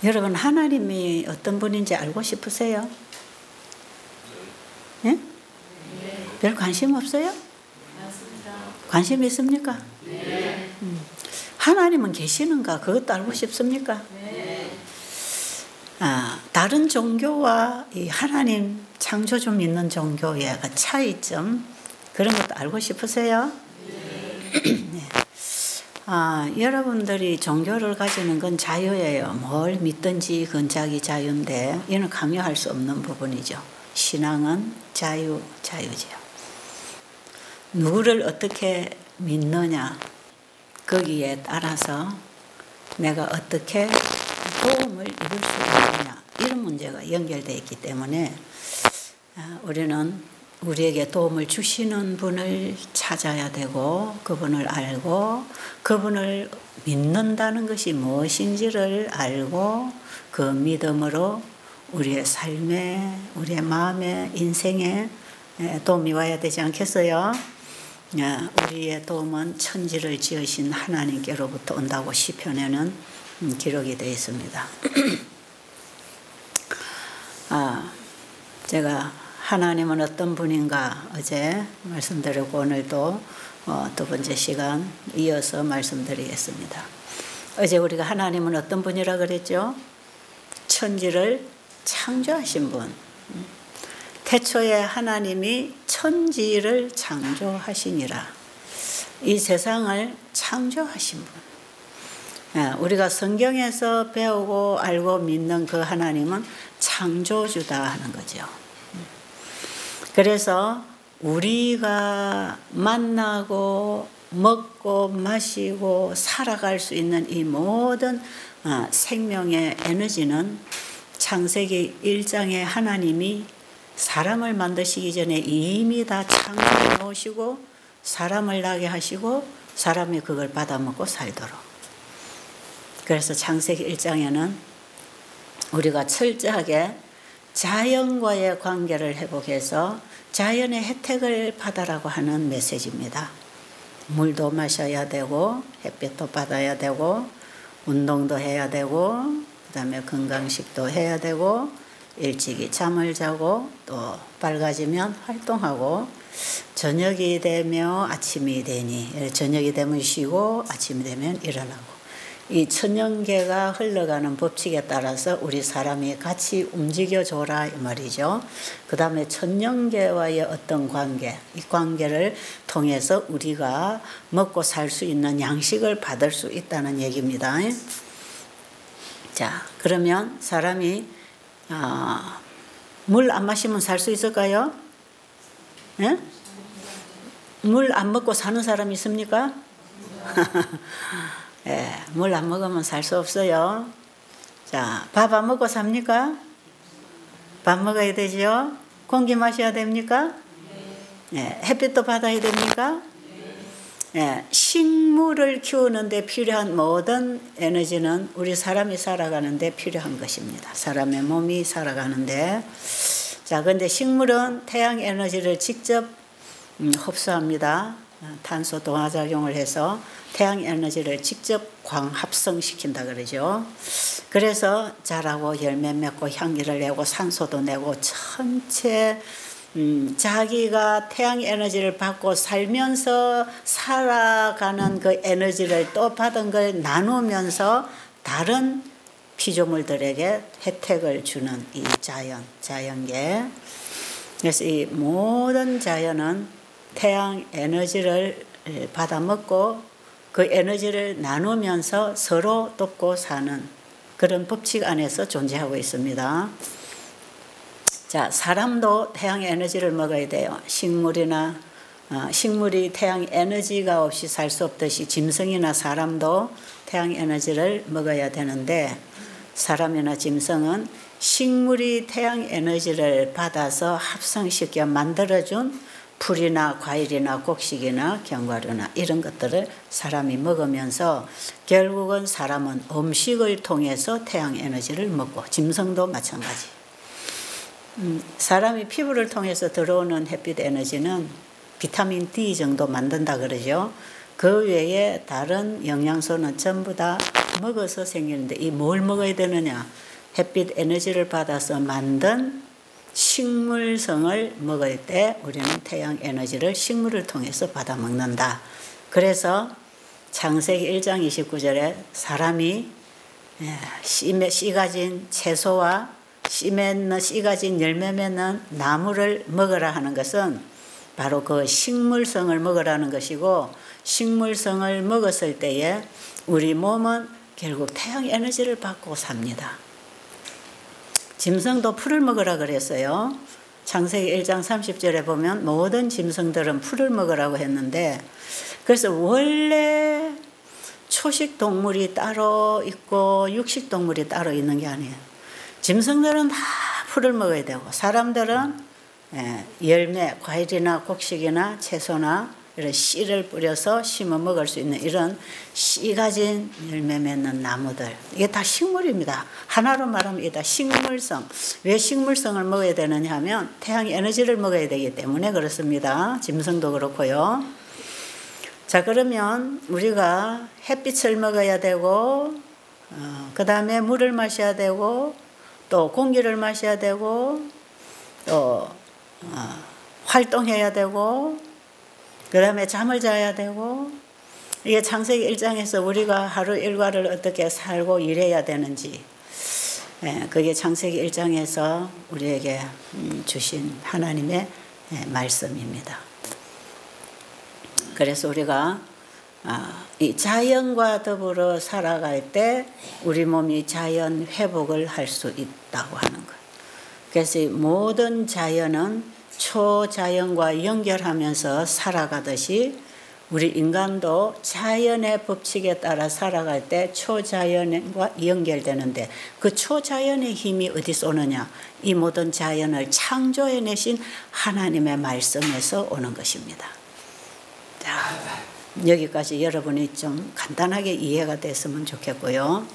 여러분 하나님이 어떤 분인지 알고 싶으세요? 예? 별 관심 없어요? 관심 있습니까? 하나님은 계시는가? 그것도 알고 싶습니까? 다른 종교와 이 하나님 창조주 믿는 종교의 그 차이점 그런 것도 알고 싶으세요? 네. 여러분들이 종교를 가지는 건 자유예요. 뭘 믿든지 그건 자기 자유인데 이는 강요할 수 없는 부분이죠. 신앙은 자유죠. 누구를 어떻게 믿느냐 거기에 따라서 내가 어떻게 도움을 이룰 수 있느냐 이런 문제가 연결되어 있기 때문에 우리는 우리에게 도움을 주시는 분을 찾아야 되고 그분을 알고 그분을 믿는다는 것이 무엇인지를 알고 그 믿음으로 우리의 삶에 우리의 마음에 인생에 도움이 와야 되지 않겠어요? 우리의 도움은 천지를 지으신 하나님께로부터 온다고 시편에는 기록이 되어 있습니다. 제가 하나님은 어떤 분인가 어제 말씀드리고 오늘도 두 번째 시간 이어서 말씀드리겠습니다. 어제 우리가 하나님은 어떤 분이라 그랬죠? 천지를 창조하신 분. 태초에 하나님이 천지를 창조하시니라. 이 세상을 창조하신 분. 우리가 성경에서 배우고 알고 믿는 그 하나님은 창조주다 하는 거죠. 그래서 우리가 만나고 먹고 마시고 살아갈 수 있는 이 모든 생명의 에너지는 창세기 1장에 하나님이 사람을 만드시기 전에 이미 다 창조해 놓으시고 사람을 나게 하시고 사람이 그걸 받아먹고 살도록. 그래서 창세기 1장에는 우리가 철저하게 자연과의 관계를 회복해서 자연의 혜택을 받아라고 하는 메시지입니다. 물도 마셔야 되고 햇빛도 받아야 되고 운동도 해야 되고 그다음에 건강식도 해야 되고 일찍이 잠을 자고 또 밝아지면 활동하고 저녁이 되면 아침이 되니 저녁이 되면 쉬고 아침이 되면 일어나고 이 천년계가 흘러가는 법칙에 따라서 우리 사람이 같이 움직여줘라 이 말이죠. 그 다음에 천년계와의 어떤 관계, 이 관계를 통해서 우리가 먹고 살 수 있는 양식을 받을 수 있다는 얘기입니다. 자, 그러면 사람이 물 안 마시면 살 수 있을까요? 예? 물 안 먹고 사는 사람 있습니까? 예, 물 안 먹으면 살 수 없어요. 자, 밥 안 먹고 삽니까? 밥 먹어야 되죠? 공기 마셔야 됩니까? 예, 햇빛도 받아야 됩니까? 예, 식물을 키우는데 필요한 모든 에너지는 우리 사람이 살아가는데 필요한 것입니다. 사람의 몸이 살아가는데. 자, 근데 식물은 태양 에너지를 직접 흡수합니다. 탄소 동화작용을 해서 태양 에너지를 직접 광합성시킨다 그러죠. 그래서 자라고 열매 맺고 향기를 내고 산소도 내고 전체 자기가 태양 에너지를 받고 살면서 살아가는 그 에너지를 또 받은 걸 나누면서 다른 피조물들에게 혜택을 주는 이 자연계. 그래서 이 모든 자연은 태양 에너지를 받아먹고 그 에너지를 나누면서 서로 돕고 사는 그런 법칙 안에서 존재하고 있습니다. 자, 사람도 태양 에너지를 먹어야 돼요. 식물이 태양 에너지가 없이 살 수 없듯이 짐승이나 사람도 태양 에너지를 먹어야 되는데 사람이나 짐승은 식물이 태양 에너지를 받아서 합성시켜 만들어준 풀이나 과일이나 곡식이나 견과류나 이런 것들을 사람이 먹으면서 결국은 사람은 음식을 통해서 태양 에너지를 먹고 짐승도 마찬가지. 사람이 피부를 통해서 들어오는 햇빛 에너지는 비타민 D 정도 만든다 그러죠. 그 외에 다른 영양소는 전부 다 먹어서 생기는데 이 뭘 먹어야 되느냐? 햇빛 에너지를 받아서 만든 식물성을 먹을 때 우리는 태양 에너지를 식물을 통해서 받아 먹는다. 그래서 창세기 1장 29절에 사람이 씨 가진 채소와 씨 가진 열매 맺는 나무를 먹으라 하는 것은 바로 그 식물성을 먹으라는 것이고, 식물성을 먹었을 때에 우리 몸은 결국 태양 에너지를 받고 삽니다. 짐승도 풀을 먹으라 그랬어요. 창세기 1장 30절에 보면 모든 짐승들은 풀을 먹으라고 했는데, 그래서 원래 초식 동물이 따로 있고 육식 동물이 따로 있는 게 아니에요. 짐승들은 다 풀을 먹어야 되고, 사람들은 열매, 과일이나 곡식이나 채소나 이런 씨를 뿌려서 심어 먹을 수 있는 이런 씨 가진 열매 맺는 나무들, 이게 다 식물입니다. 하나로 말하면 이게 다 식물성. 왜 식물성을 먹어야 되느냐 하면 태양 에너지를 먹어야 되기 때문에 그렇습니다. 짐승도 그렇고요. 자, 그러면 우리가 햇빛을 먹어야 되고, 그 다음에 물을 마셔야 되고, 또 공기를 마셔야 되고, 또 활동해야 되고, 그 다음에 잠을 자야 되고, 이게 창세기 1장에서 우리가 하루 일과를 어떻게 살고 일해야 되는지, 그게 창세기 1장에서 우리에게 주신 하나님의 말씀입니다. 그래서 우리가 이 자연과 더불어 살아갈 때 우리 몸이 자연 회복을 할 수 있다고 하는 거예요. 그래서 모든 자연은 초자연과 연결하면서 살아가듯이 우리 인간도 자연의 법칙에 따라 살아갈 때 초자연과 연결되는데, 그 초자연의 힘이 어디서 오느냐? 이 모든 자연을 창조해내신 하나님의 말씀에서 오는 것입니다. 자, 여기까지 여러분이 좀 간단하게 이해가 됐으면 좋겠고요.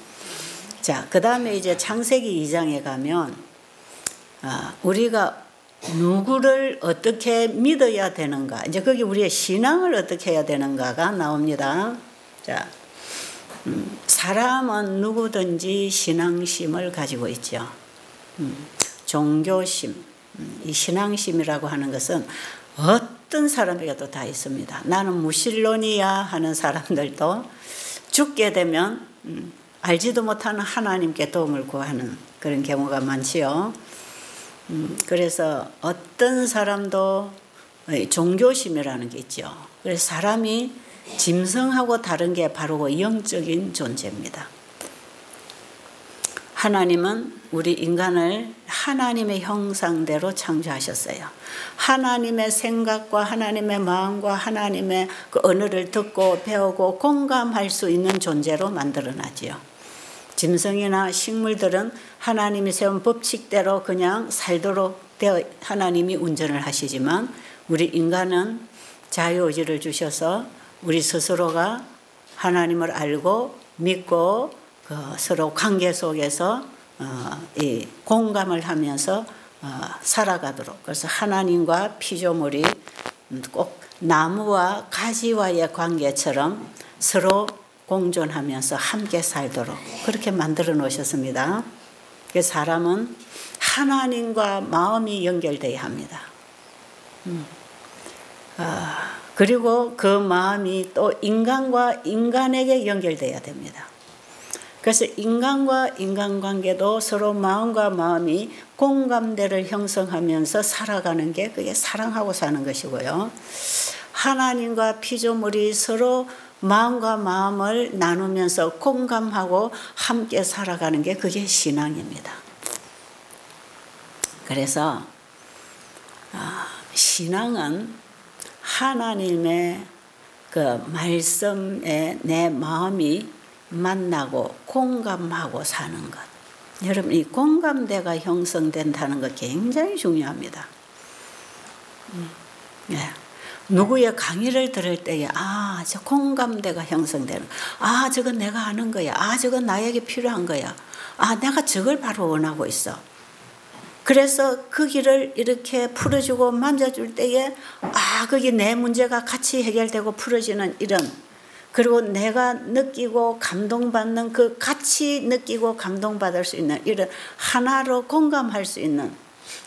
자, 그 다음에 이제 창세기 2장에 가면 우리가 누구를 어떻게 믿어야 되는가, 이제 거기 우리의 신앙을 어떻게 해야 되는가가 나옵니다. 자, 사람은 누구든지 신앙심을 가지고 있죠. 종교심, 이 신앙심이라고 하는 것은 어떤 사람에게도 다 있습니다. 나는 무신론이야 하는 사람들도 죽게 되면 알지도 못하는 하나님께 도움을 구하는 그런 경우가 많지요. 그래서 어떤 사람도 종교심이라는 게 있죠. 그래서 사람이 짐승하고 다른 게 바로 그 영적인 존재입니다. 하나님은 우리 인간을 하나님의 형상대로 창조하셨어요. 하나님의 생각과 하나님의 마음과 하나님의 그 언어를 듣고 배우고 공감할 수 있는 존재로 만들어놨지요. 짐승이나 식물들은 하나님이 세운 법칙대로 그냥 살도록 하나님이 운전을 하시지만, 우리 인간은 자유의지를 주셔서 우리 스스로가 하나님을 알고 믿고 서로 관계 속에서 이 공감을 하면서 살아가도록, 그래서 하나님과 피조물이 꼭 나무와 가지와의 관계처럼 서로 공존하면서 함께 살도록 그렇게 만들어 놓으셨습니다. 그래서 사람은 하나님과 마음이 연결되어야 합니다. 그리고 그 마음이 또 인간과 인간에게 연결되어야 됩니다. 그래서 인간과 인간관계도 서로 마음과 마음이 공감대를 형성하면서 살아가는 게 그게 사랑하고 사는 것이고요. 하나님과 피조물이 서로 마음과 마음을 나누면서 공감하고 함께 살아가는 게 그게 신앙입니다. 그래서 신앙은 하나님의 그 말씀에 내 마음이 만나고 공감하고 사는 것. 여러분, 이 공감대가 형성된다는 것 굉장히 중요합니다. 네. 누구의 강의를 들을 때에 저 공감대가 형성되는, 저건 내가 아는 거야, 저건 나에게 필요한 거야, 내가 저걸 바로 원하고 있어. 그래서 그 길을 이렇게 풀어주고 만져줄 때에 거기 내 문제가 같이 해결되고 풀어지는 이런 그리고 내가 느끼고 감동받는 그 같이 느끼고 감동받을 수 있는 이런 하나로 공감할 수 있는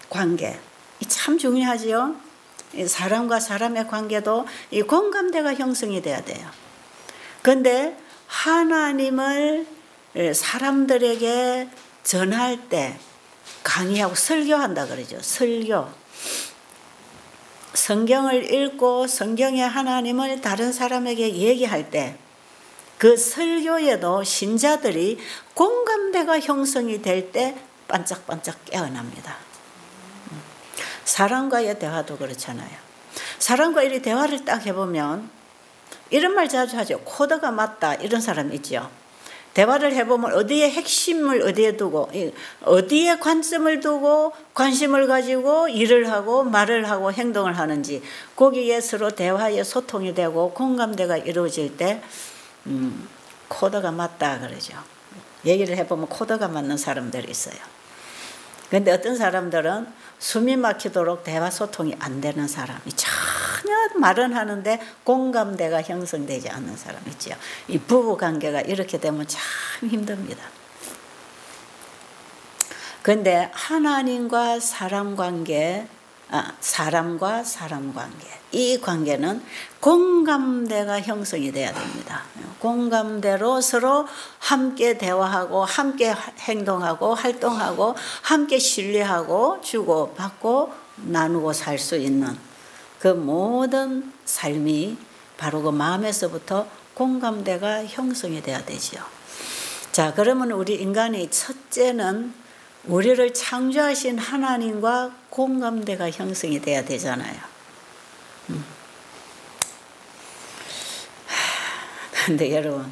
관계. 이 참 중요하지요. 사람과 사람의 관계도 이 공감대가 형성이 돼야 돼요. 그런데 하나님을 사람들에게 전할 때 강의하고 설교한다 그러죠. 설교. 성경을 읽고 성경의 하나님을 다른 사람에게 얘기할 때 그 설교에도 신자들이 공감대가 형성이 될 때 반짝반짝 깨어납니다. 사람과의 대화도 그렇잖아요. 사람과 이 대화를 딱 해보면 이런 말 자주 하죠. 코드가 맞다 이런 사람 있죠. 대화를 해보면 어디에 핵심을 어디에 두고 어디에 관점을 두고 관심을 가지고 일을 하고 말을 하고 행동을 하는지 거기에 서로 대화의 소통이 되고 공감대가 이루어질 때 코드가 맞다 그러죠. 얘기를 해보면 코드가 맞는 사람들이 있어요. 그런데 어떤 사람들은 숨이 막히도록 대화 소통이 안 되는 사람이 전혀 말은 하는데 공감대가 형성되지 않는 사람 있죠. 이 부부 관계가 이렇게 되면 참 힘듭니다. 그런데 하나님과 사람 관계, 사람과 사람 관계, 이 관계는 공감대가 형성이 돼야 됩니다. 공감대로 서로 함께 대화하고 함께 행동하고 활동하고 함께 신뢰하고 주고받고 나누고 살 수 있는 그 모든 삶이 바로 그 마음에서부터 공감대가 형성이 돼야 되지요. 자, 그러면 우리 인간의 첫째는 우리를 창조하신 하나님과 공감대가 형성이 돼야 되잖아요. 그런데 여러분,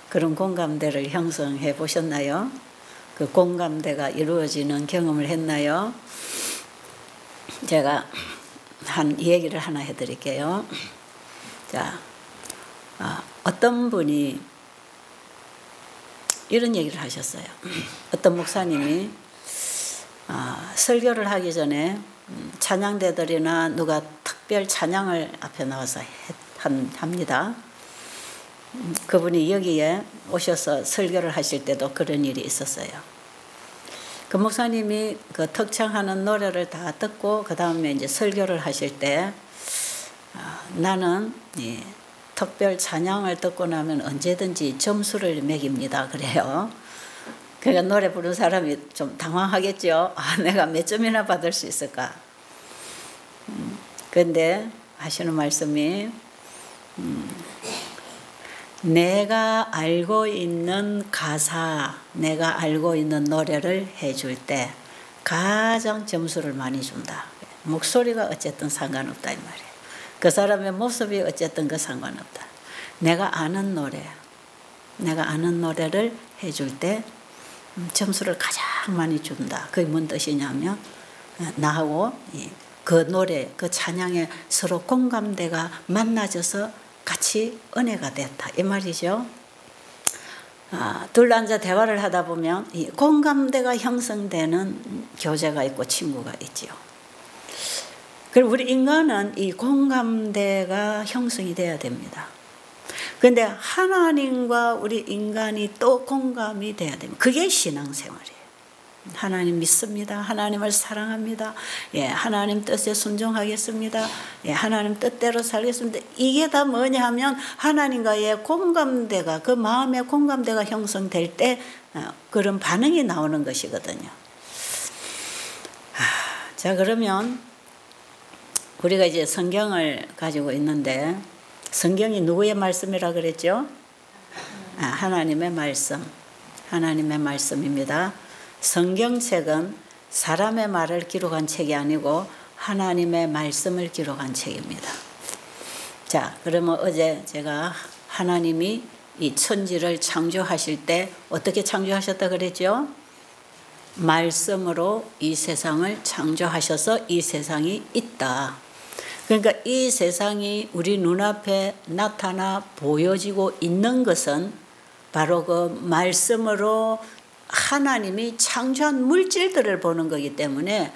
그런 공감대를 형성해 보셨나요? 그 공감대가 이루어지는 경험을 했나요? 제가 한 얘기를 하나 해드릴게요. 자, 어떤 분이 이런 얘기를 하셨어요. 어떤 목사님이 설교를 하기 전에 찬양대들이나 누가 특별 찬양을 앞에 나와서 합니다. 그분이 여기에 오셔서 설교를 하실 때도 그런 일이 있었어요. 그 목사님이 그 특창하는 노래를 다 듣고 그 다음에 이제 설교를 하실 때 나는 특별 찬양을 듣고 나면 언제든지 점수를 매깁니다. 그래요. 그러니까 노래 부르는 사람이 좀 당황하겠죠. 내가 몇 점이나 받을 수 있을까? 그런데 하시는 말씀이 내가 알고 있는 가사, 내가 알고 있는 노래를 해줄 때 가장 점수를 많이 준다. 목소리가 어쨌든 상관없다 이 말이에요. 그 사람의 모습이 어쨌든 그 상관없다. 내가 아는 노래, 내가 아는 노래를 해줄 때 점수를 가장 많이 준다. 그게 뭔 뜻이냐면 나하고 그 노래, 그 찬양에 서로 공감대가 만나져서 같이 은혜가 됐다 이 말이죠. 둘 앉아 대화를 하다 보면 이 공감대가 형성되는 교제가 있고 친구가 있지요. 그리고 우리 인간은 이 공감대가 형성이 돼야 됩니다. 그런데 하나님과 우리 인간이 또 공감이 돼야 됩니다. 그게 신앙생활이에요. 하나님 믿습니다. 하나님을 사랑합니다. 하나님 뜻에 순종하겠습니다. 하나님 뜻대로 살겠습니다. 이게 다 뭐냐 하면 하나님과의 공감대가 그 마음의 공감대가 형성될 때 그런 반응이 나오는 것이거든요. 자, 그러면 우리가 이제 성경을 가지고 있는데 성경이 누구의 말씀이라 그랬죠? 하나님의 말씀. 하나님의 말씀입니다. 성경책은 사람의 말을 기록한 책이 아니고 하나님의 말씀을 기록한 책입니다. 자, 그러면 어제 제가 하나님이 이 천지를 창조하실 때 어떻게 창조하셨다 그랬죠? 말씀으로 이 세상을 창조하셔서 이 세상이 있다. 그러니까 이 세상이 우리 눈앞에 나타나 보여지고 있는 것은 바로 그 말씀으로 하나님이 창조한 물질들을 보는 거기 때문에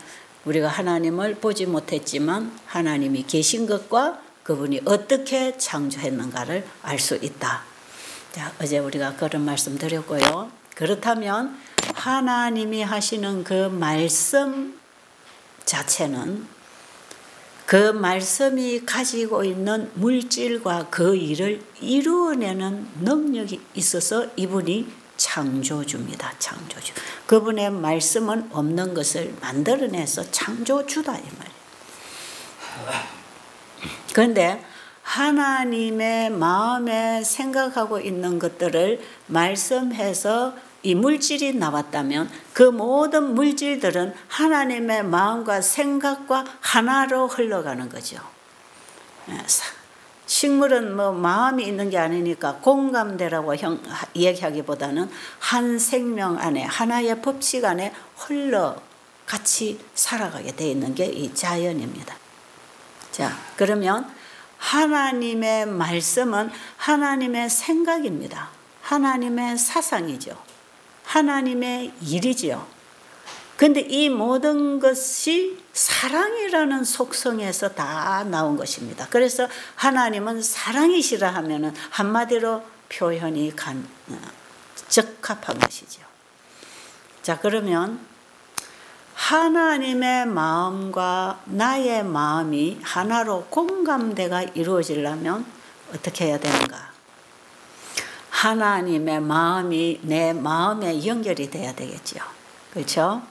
우리가 하나님을 보지 못했지만 하나님이 계신 것과 그분이 어떻게 창조했는가를 알 수 있다. 자, 어제 우리가 그런 말씀 드렸고요. 그렇다면 하나님이 하시는 그 말씀 자체는 그 말씀이 가지고 있는 물질과 그 일을 이루어내는 능력이 있어서 이분이 창조주입니다. 창조주. 그분의 말씀은 없는 것을 만들어내서 창조주다 이 말이에요. 그런데 하나님의 마음에 생각하고 있는 것들을 말씀해서 이 물질이 나왔다면 그 모든 물질들은 하나님의 마음과 생각과 하나로 흘러가는 거죠. 식물은 뭐 마음이 있는 게 아니니까 공감대라고 얘기하기보다는 한 생명 안에 하나의 법칙 안에 흘러 같이 살아가게 되어 있는 게 이 자연입니다. 자, 그러면 하나님의 말씀은 하나님의 생각입니다. 하나님의 사상이죠. 하나님의 일이죠. 근데 이 모든 것이 사랑이라는 속성에서 다 나온 것입니다. 그래서 하나님은 사랑이시라 하면은 한마디로 표현이 적합한 것이죠. 자, 그러면 하나님의 마음과 나의 마음이 하나로 공감대가 이루어지려면 어떻게 해야 되는가? 하나님의 마음이 내 마음에 연결이 돼야 되겠죠. 그렇죠?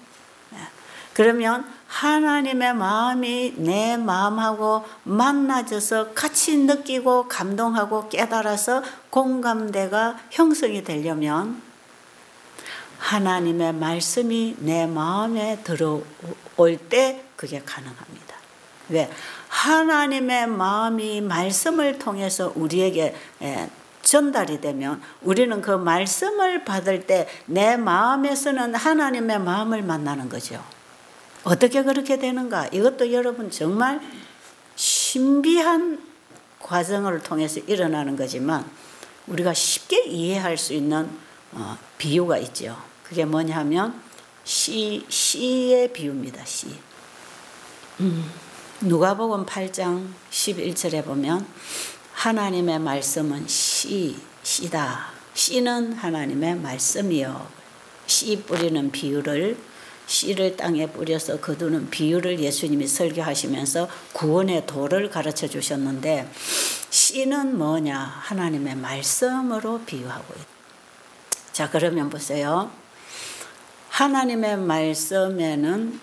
그러면 하나님의 마음이 내 마음하고 만나져서 같이 느끼고 감동하고 깨달아서 공감대가 형성이 되려면 하나님의 말씀이 내 마음에 들어올 때 그게 가능합니다. 왜? 하나님의 마음이 말씀을 통해서 우리에게 전달이 되면 우리는 그 말씀을 받을 때 내 마음에서는 하나님의 마음을 만나는 거죠. 어떻게 그렇게 되는가? 이것도 여러분 정말 신비한 과정을 통해서 일어나는 거지만 우리가 쉽게 이해할 수 있는 비유가 있죠. 그게 뭐냐 하면 시의 비유입니다. 시. 누가복음 8장 11절에 보면 하나님의 말씀은 씨다. 씨는 하나님의 말씀이요. 씨 뿌리는 비유를 씨를 땅에 뿌려서 거두는 비유를 예수님이 설교하시면서 구원의 도를 가르쳐 주셨는데 씨는 뭐냐? 하나님의 말씀으로 비유하고 있다. 자, 그러면 보세요. 하나님의 말씀에는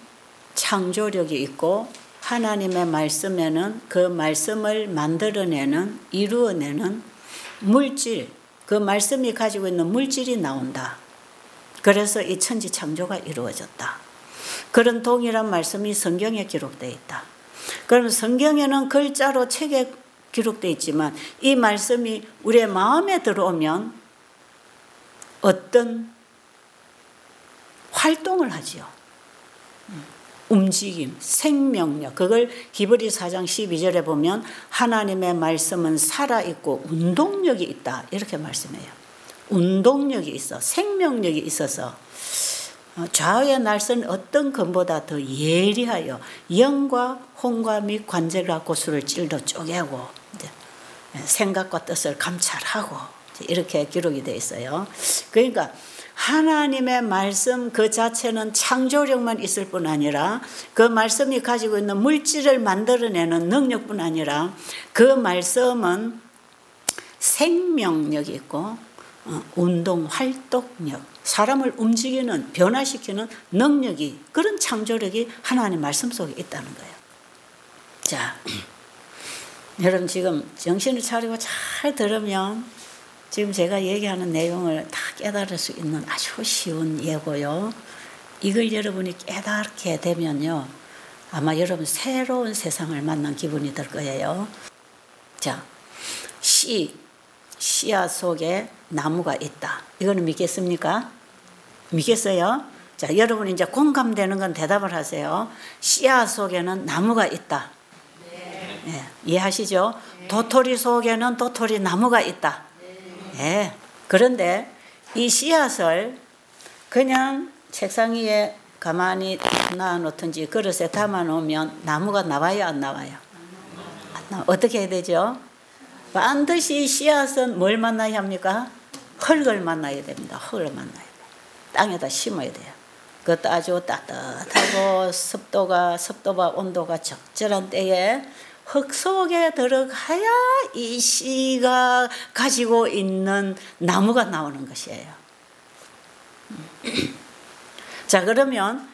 창조력이 있고 하나님의 말씀에는 그 말씀을 만들어내는 이루어내는 물질, 그 말씀이 가지고 있는 물질이 나온다. 그래서 이 천지 창조가 이루어졌다. 그런 동일한 말씀이 성경에 기록되어 있다. 그럼 성경에는 글자로 책에 기록되어 있지만 이 말씀이 우리의 마음에 들어오면 어떤 활동을 하지요. 움직임, 생명력. 그걸 히브리 4장 12절에 보면 하나님의 말씀은 살아있고 운동력이 있다. 이렇게 말씀해요. 운동력이 있어, 생명력이 있어서 좌우의 날선 어떤 것보다 더 예리하여 영과 혼과 및 관절과 고수를 찔러 쪼개고 생각과 뜻을 감찰하고 이렇게 기록이 되어 있어요. 그러니까 하나님의 말씀 그 자체는 창조력만 있을 뿐 아니라 그 말씀이 가지고 있는 물질을 만들어내는 능력뿐 아니라 그 말씀은 생명력이 있고 운동, 활동력, 사람을 움직이는, 변화시키는 능력이, 그런 창조력이 하나님 말씀 속에 있다는 거예요. 자, 여러분 지금 정신을 차리고 잘 들으면 지금 제가 얘기하는 내용을 다 깨달을 수 있는 아주 쉬운 예고요. 이걸 여러분이 깨닫게 되면요, 아마 여러분 새로운 세상을 만난 기분이 들 거예요. 자, 씨앗 속에 나무가 있다. 이거는 믿겠습니까? 믿겠어요? 자, 여러분 이제 공감되는 건 대답을 하세요. 씨앗 속에는 나무가 있다. 네, 이해하시죠? 도토리 속에는 도토리 나무가 있다. 네. 그런데 이 씨앗을 그냥 책상 위에 가만히 놔놓든지 그릇에 담아 놓으면 나무가 나와요, 안 나와요? 안 어떻게 해야 되죠? 반드시 씨앗은 뭘 만나야 합니까? 흙을 만나야 됩니다. 흙을 만나야 돼요. 땅에다 심어야 돼요. 그것도 아주 따뜻하고 습도와 온도가 적절한 때에 흙 속에 들어가야 이 씨가 가지고 있는 나무가 나오는 것이에요. 자, 그러면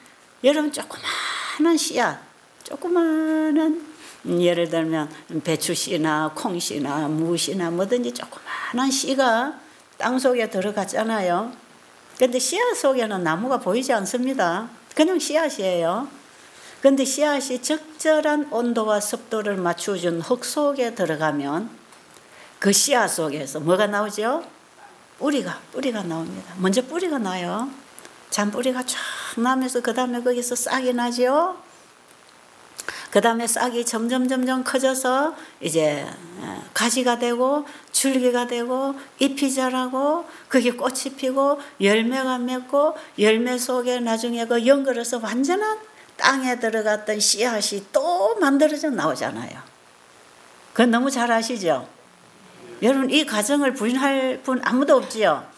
여러분 조그마한 씨앗, 조그마한 예를 들면 배추씨나 콩씨나 무씨나 뭐든지 조그마한 씨가 땅 속에 들어갔잖아요. 근데 씨앗 속에는 나무가 보이지 않습니다. 그냥 씨앗이에요. 근데 씨앗이 적절한 온도와 습도를 맞춰준 흙 속에 들어가면 그 씨앗 속에서 뭐가 나오죠? 뿌리가 나옵니다. 먼저 뿌리가 나요. 잔뿌리가 쫙 나면서 그 다음에 거기서 싹이 나죠. 그 다음에 싹이 점점 커져서 이제 가지가 되고 줄기가 되고 잎이 자라고 그게 꽃이 피고 열매가 맺고 열매 속에 나중에 그 연결해서 완전한 땅에 들어갔던 씨앗이 또 만들어져 나오잖아요. 그건 너무 잘 아시죠? 여러분 이 과정을 부인할 분 아무도 없지요?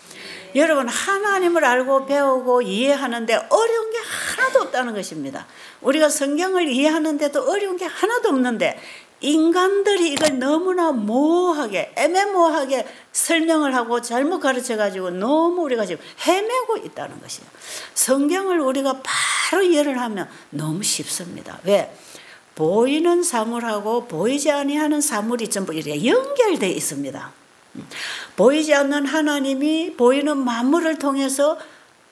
여러분 하나님을 알고 배우고 이해하는데 어려운 게 하나도 없다는 것입니다. 우리가 성경을 이해하는데도 어려운 게 하나도 없는데 인간들이 이걸 너무나 모호하게 애매모호하게 설명을 하고 잘못 가르쳐가지고 너무 우리가 지금 헤매고 있다는 것이에요. 성경을 우리가 바로 이해를 하면 너무 쉽습니다. 왜? 보이는 사물하고 보이지 아니하는 사물이 전부 이렇게 연결되어 있습니다. 보이지 않는 하나님이 보이는 만물을 통해서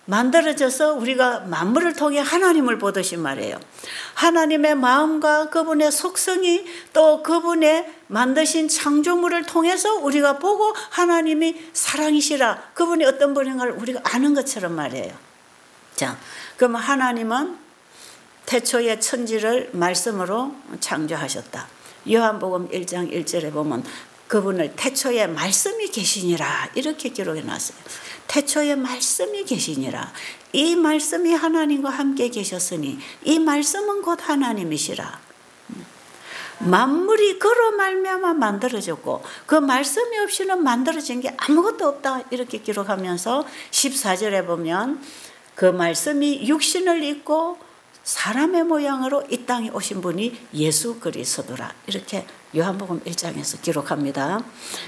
만들어져서 우리가 만물을 통해 하나님을 보듯이 말이에요. 하나님의 마음과 그분의 속성이 또 그분의 만드신 창조물을 통해서 우리가 보고 하나님이 사랑이시라 그분이 어떤 분인가를 우리가 아는 것처럼 말이에요. 자, 그럼 하나님은 태초에 천지를 말씀으로 창조하셨다. 요한복음 1장 1절에 보면 그분을 태초에 말씀이 계시니라 이렇게 기록해 놨어요. 태초에 말씀이 계시니라. 이 말씀이 하나님과 함께 계셨으니 이 말씀은 곧 하나님이시라. 만물이 그로 말미암아 만들어졌고 그 말씀이 없이는 만들어진 게 아무것도 없다 이렇게 기록하면서 14절에 보면 그 말씀이 육신을 입고 사람의 모양으로 이 땅에 오신 분이 예수 그리스도라 이렇게 요한복음 1장에서 기록합니다.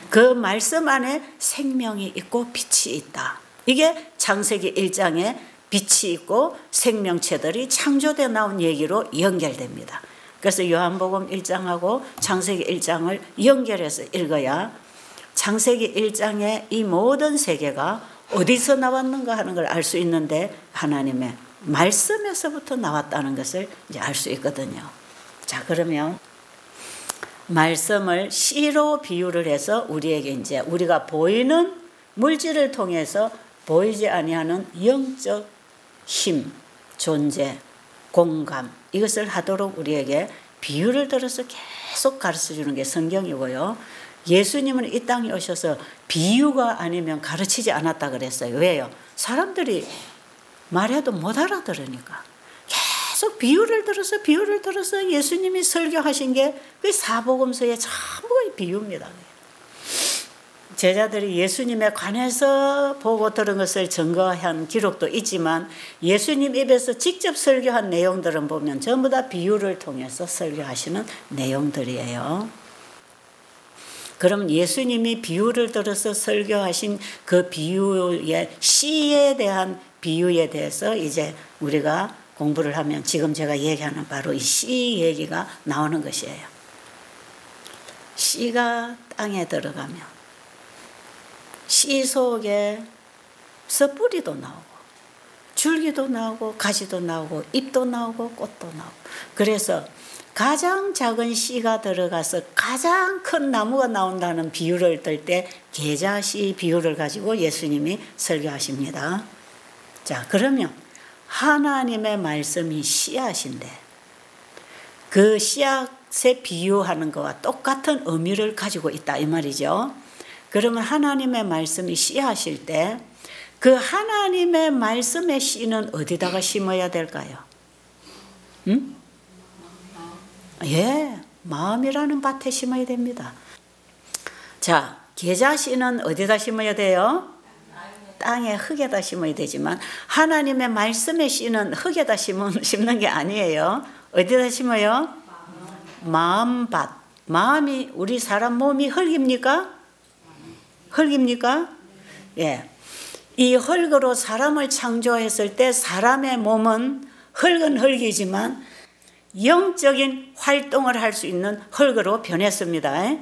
그 말씀 안에 생명이 있고 빛이 있다. 이게 창세기 1장에 빛이 있고 생명체들이 창조돼 나온 얘기로 연결됩니다. 그래서 요한복음 1장하고 창세기 1장을 연결해서 읽어야 창세기 1장의 이 모든 세계가 어디서 나왔는가 하는 걸 알 수 있는데 하나님의 말씀에서부터 나왔다는 것을 이제 알 수 있거든요. 자, 그러면 말씀을 씨로 비유를 해서 우리에게 이제 우리가 보이는 물질을 통해서 보이지 아니하는 영적 힘, 존재, 공감 이것을 하도록 우리에게 비유를 들어서 계속 가르쳐 주는 게 성경이고요. 예수님은 이 땅에 오셔서 비유가 아니면 가르치지 않았다 그랬어요. 왜요? 사람들이 말해도 못 알아들으니까 계속 비유를 들어서 예수님이 설교하신 게 그 사복음서의 전부가 비유입니다. 제자들이 예수님에 관해서 보고 들은 것을 증거한 기록도 있지만 예수님 입에서 직접 설교한 내용들은 보면 전부 다 비유를 통해서 설교하시는 내용들이에요. 그럼 예수님이 비유를 들어서 설교하신 그 비유의 씨에 대한 비유에 대해서 이제 우리가 공부를 하면 지금 제가 얘기하는 바로 이 씨 얘기가 나오는 것이에요. 씨가 땅에 들어가면 씨 속에서 뿌리도 나오고 줄기도 나오고 가지도 나오고 잎도 나오고 꽃도 나오고 그래서 가장 작은 씨가 들어가서 가장 큰 나무가 나온다는 비유를 들 때 계자씨 비유를 가지고 예수님이 설교하십니다. 자, 그러면 하나님의 말씀이 씨앗인데 그 씨앗에 비유하는 것과 똑같은 의미를 가지고 있다 이 말이죠. 그러면 하나님의 말씀이 씨앗일 때 그 하나님의 말씀의 씨는 어디다가 심어야 될까요? 예, 마음이라는 밭에 심어야 됩니다. 자, 계자 씨는 어디다 심어야 돼요? 땅에 흙에다 심어야 되지만 하나님의 말씀의 씨는 흙에다 심는 게 아니에요. 어디다 심어요? 마음밭. 마음이 우리 사람 몸이 흙입니까? 흙입니까? 예. 이 흙으로 사람을 창조했을 때 사람의 몸은 흙은 흙이지만 영적인 활동을 할 수 있는 흙으로 변했습니다.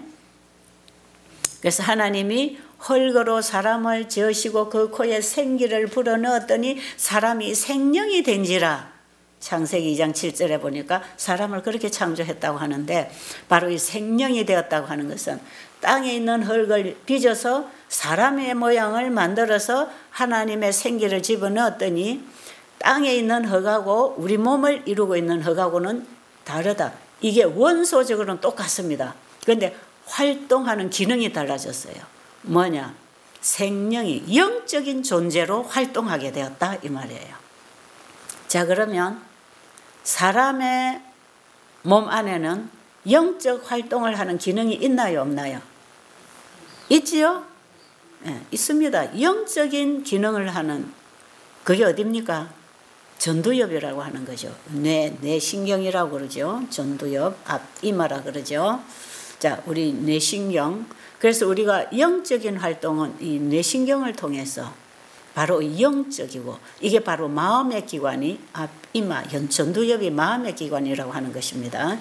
그래서 하나님이 흙으로 사람을 지으시고 그 코에 생기를 불어넣었더니 사람이 생명이 된지라. 창세기 2장 7절에 보니까 사람을 그렇게 창조했다고 하는데 바로 이 생명이 되었다고 하는 것은 땅에 있는 흙을 빚어서 사람의 모양을 만들어서 하나님의 생기를 집어넣었더니 땅에 있는 흙하고 우리 몸을 이루고 있는 흙하고는 다르다. 이게 원소적으로는 똑같습니다. 그런데 활동하는 기능이 달라졌어요. 뭐냐? 생명이 영적인 존재로 활동하게 되었다 이 말이에요. 자, 그러면 사람의 몸 안에는 영적 활동을 하는 기능이 있나요, 없나요? 있지요? 네, 있습니다. 영적인 기능을 하는 그게 어딥니까? 전두엽이라고 하는 거죠. 뇌신경이라고 그러죠. 전두엽, 앞이마라 그러죠. 자, 우리 뇌신경. 그래서 우리가 영적인 활동은 이 뇌신경을 통해서 바로 영적이고 이게 바로 마음의 기관이 앞이마, 전두엽이 마음의 기관이라고 하는 것입니다.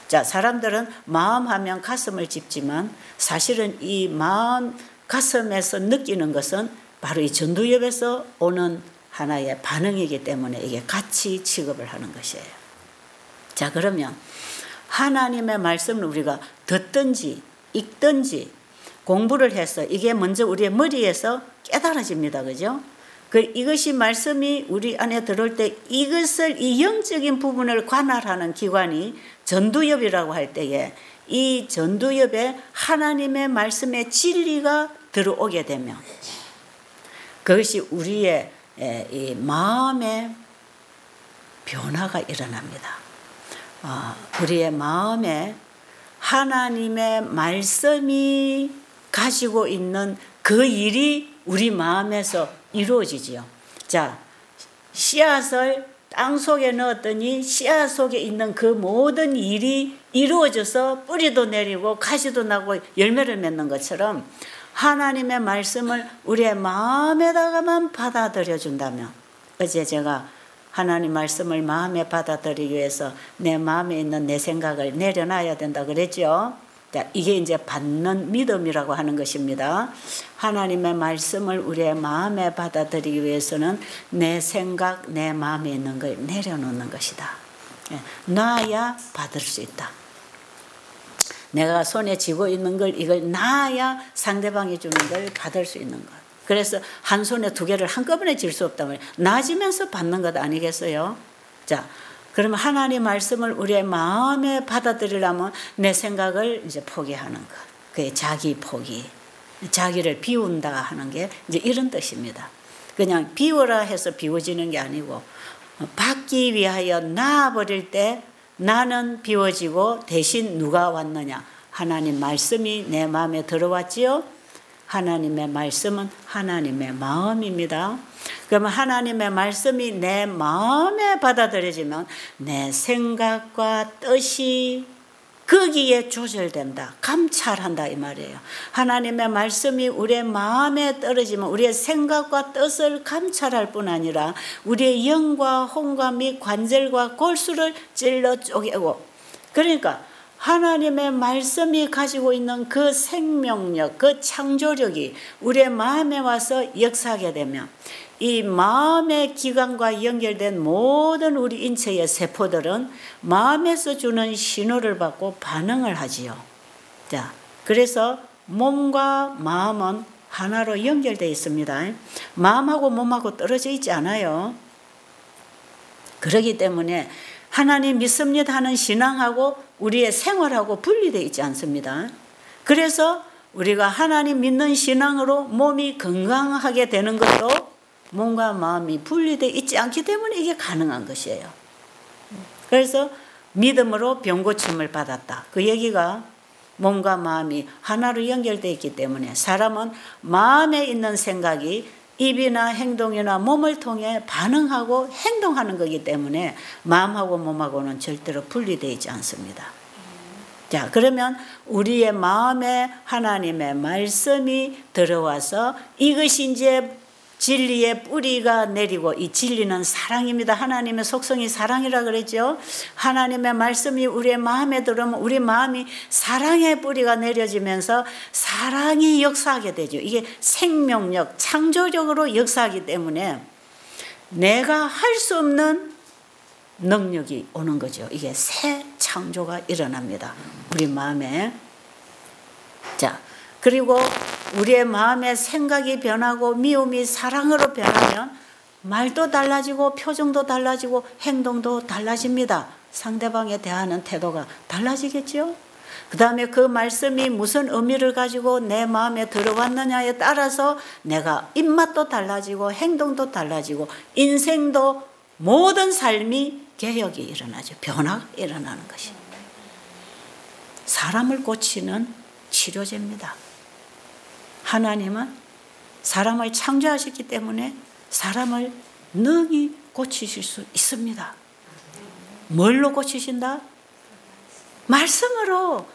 자, 사람들은 마음하면 가슴을 짚지만 사실은 이 마음, 가슴에서 느끼는 것은 바로 이 전두엽에서 오는 하나의 반응이기 때문에 이게 같이 취급을 하는 것이에요. 자, 그러면 하나님의 말씀을 우리가 듣든지 읽든지 공부를 해서 이게 먼저 우리의 머리에서 깨달아집니다. 그죠? 이것이 말씀이 우리 안에 들어올 때 이것을 이 영적인 부분을 관할하는 기관이 전두엽이라고 할 때에 이 전두엽에 하나님의 말씀의 진리가 들어오게 되면 그것이 우리의 이 마음의 변화가 일어납니다. 우리의 마음에 하나님의 말씀이 가지고 있는 그 일이 우리 마음에서 이루어지지요. 자, 씨앗을 땅 속에 넣었더니 씨앗 속에 있는 그 모든 일이 이루어져서 뿌리도 내리고 가지도 나고 열매를 맺는 것처럼 하나님의 말씀을 우리의 마음에다가만 받아들여 준다면, 어제 제가 하나님 말씀을 마음에 받아들이기 위해서 내 마음에 있는 내 생각을 내려놔야 된다 그랬죠. 자, 이게 이제 받는 믿음이라고 하는 것입니다. 하나님의 말씀을 우리의 마음에 받아들이기 위해서는 내 생각, 내 마음에 있는 걸 내려놓는 것이다. 놔야 받을 수 있다. 내가 손에 쥐고 있는 걸 이걸 놔야 상대방이 주는 걸 받을 수 있는 것. 그래서 한 손에 두 개를 한꺼번에 쥘 수 없단 말이에요. 놔지면서 받는 것 아니겠어요? 자, 그러면 하나님 말씀을 우리의 마음에 받아들이려면 내 생각을 이제 포기하는 것. 그게 자기 포기. 자기를 비운다 하는 게 이제 이런 뜻입니다. 그냥 비워라 해서 비워지는 게 아니고 받기 위하여 놔버릴 때 나는 비워지고 대신 누가 왔느냐? 하나님 말씀이 내 마음에 들어왔지요? 하나님의 말씀은 하나님의 마음입니다. 그러면 하나님의 말씀이 내 마음에 받아들여지면 내 생각과 뜻이 거기에 조절된다. 감찰한다 이 말이에요. 하나님의 말씀이 우리의 마음에 떨어지면 우리의 생각과 뜻을 감찰할 뿐 아니라 우리의 영과 혼과 및 관절과 골수를 찔러 쪼개고, 그러니까 하나님의 말씀이 가지고 있는 그 생명력, 그 창조력이 우리의 마음에 와서 역사하게 되면 이 마음의 기관과 연결된 모든 우리 인체의 세포들은 마음에서 주는 신호를 받고 반응을 하지요. 자, 그래서 몸과 마음은 하나로 연결되어 있습니다. 마음하고 몸하고 떨어져 있지 않아요. 그렇기 때문에 하나님 믿습니다 하는 신앙하고 우리의 생활하고 분리되어 있지 않습니다. 그래서 우리가 하나님 믿는 신앙으로 몸이 건강하게 되는 것도 몸과 마음이 분리되어 있지 않기 때문에 이게 가능한 것이에요. 그래서 믿음으로 병고침을 받았다. 그 얘기가 몸과 마음이 하나로 연결되어 있기 때문에 사람은 마음에 있는 생각이 입이나 행동이나 몸을 통해 반응하고 행동하는 거기 때문에 마음하고 몸하고는 절대로 분리되어 있지 않습니다. 자, 그러면 우리의 마음에 하나님의 말씀이 들어와서 이것이 이제 진리의 뿌리가 내리고, 이 진리는 사랑입니다. 하나님의 속성이 사랑이라 그랬죠. 하나님의 말씀이 우리의 마음에 들어오면 우리 마음이 사랑의 뿌리가 내려지면서 사랑이 역사하게 되죠. 이게 생명력, 창조적으로 역사하기 때문에 내가 할 수 없는 능력이 오는 거죠. 이게 새 창조가 일어납니다. 우리 마음에. 자, 그리고 우리의 마음의 생각이 변하고 미움이 사랑으로 변하면 말도 달라지고 표정도 달라지고 행동도 달라집니다. 상대방에 대하는 태도가 달라지겠죠. 그 다음에 그 말씀이 무슨 의미를 가지고 내 마음에 들어왔느냐에 따라서 내가 입맛도 달라지고 행동도 달라지고 인생도 모든 삶이 개혁이 일어나죠. 변화가 일어나는 것이. 사람을 고치는 치료제입니다. 하나님은 사람을 창조하셨기 때문에 사람을 능히 고치실 수 있습니다. 뭘로 고치신다? 말씀으로